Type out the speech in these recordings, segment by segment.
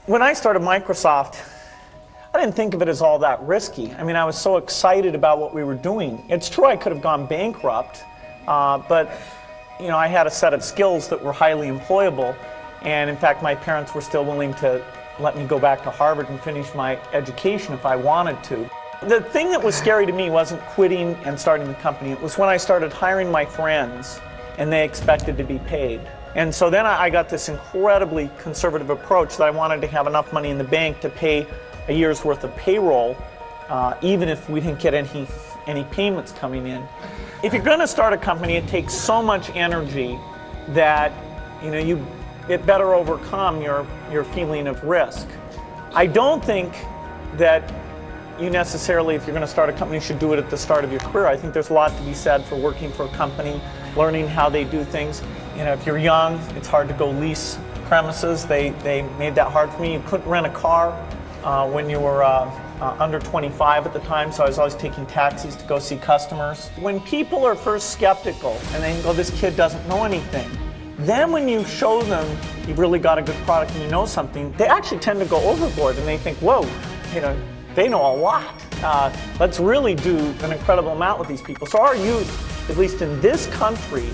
When I started Microsoft, I didn't think of it as all that risky. I mean, I was so excited about what we were doing. It's true I could have gone bankrupt, but I had a set of skills that were highly employable, and in fact, my parents were still willing to let me go back to Harvard and finish my education if I wanted to. The thing that was scary to me wasn't quitting and starting the company. It was when I started hiring my friends and they expected to be paid. And so then I got this incredibly conservative approach that I wanted to have enough money in the bank to pay a year's worth of payroll, even if we didn't get any payments coming in. If you're going to start a company, it takes so much energy that it better overcome your feeling of risk. I don't think that you necessarily, if you're going to start a company, should do it at the start of your career. I think there's a lot to be said for working for a company, learning how they do things. If you're young, it's hard to go lease premises. They made that hard for me. You couldn't rent a car when you were under 25 at the time, so I was always taking taxis to go see customers. When people are first skeptical and they go, this kid doesn't know anything, then when you show them you've really got a good product and you know something, they actually tend to go overboard and they think, whoa, they know a lot. Let's really do an incredible amount with these people. So our youth, at least in this country,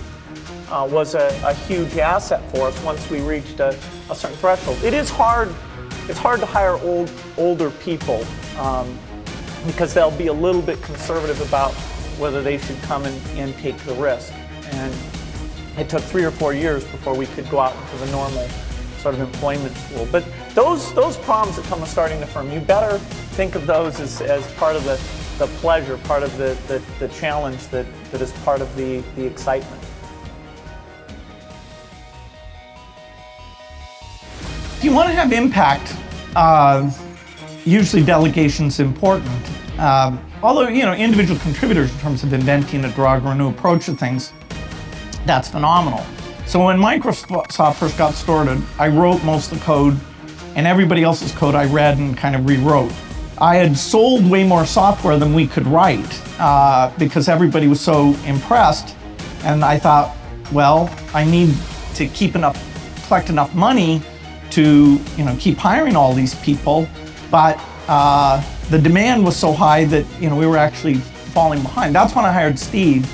was a huge asset for us once we reached a certain threshold. It is hard. It's hard to hire older people because they'll be a little bit conservative about whether they should come and take the risk. And it took 3 or 4 years before we could go out into the normal sort of employment pool. But those problems that come with starting the firm, you better think of those as part of the pleasure, part of the challenge that is part of the excitement. If you want to have impact, usually delegation's important. Although, individual contributors in terms of inventing a drug or a new approach to things, that's phenomenal. So when Microsoft first got started, I wrote most of the code, and everybody else's code I read and kind of rewrote. I had sold way more software than we could write because everybody was so impressed, and I thought, well, I need to collect enough money to keep hiring all these people, but the demand was so high that we were actually falling behind. That's when I hired Steve,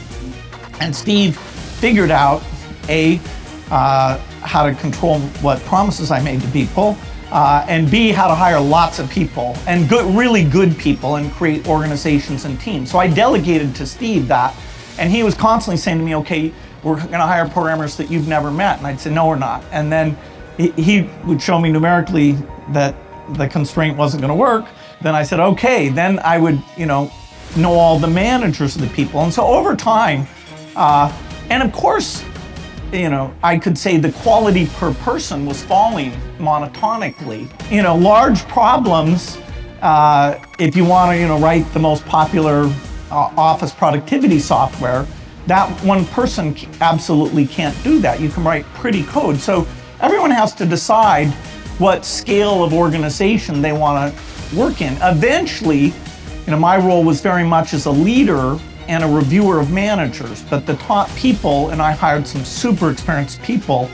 and Steve figured out how to control what promises I made to people, and B, how to hire lots of people and really good people and create organizations and teams. So I delegated to Steve that, and he was constantly saying to me, okay, we're going to hire programmers that you've never met, and I'd say no, we're not. And then he would show me numerically that the constraint wasn't going to work. Then I said, okay, then I would know all the managers of the people. And so over time, and of course, I could say the quality per person was falling monotonically. Large problems, if you want to write the most popular office productivity software, that one person absolutely can't do that. You can write pretty code. So everyone has to decide what scale of organization they want to work in. Eventually, my role was very much as a leader and a reviewer of managers, but the top people, and I hired some super experienced people,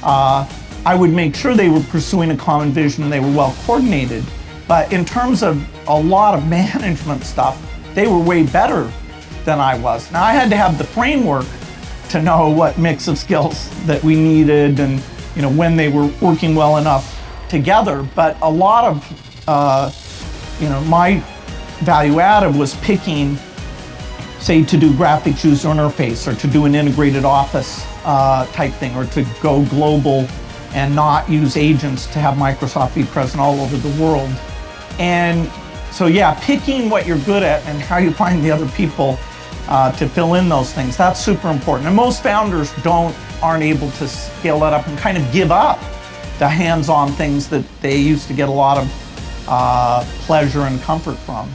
I would make sure they were pursuing a common vision and they were well coordinated. But in terms of a lot of management stuff, they were way better than I was. Now I had to have the framework to know what mix of skills that we needed and when they were working well enough together. But a lot of my value added was picking, say, to do graphics user interface or to do an integrated office type thing, or to go global and not use agents to have Microsoft be present all over the world. And so yeah, picking what you're good at and how you find the other people to fill in those things, that's super important. And most founders aren't able to scale that up and kind of give up the hands-on things that they used to get a lot of pleasure and comfort from.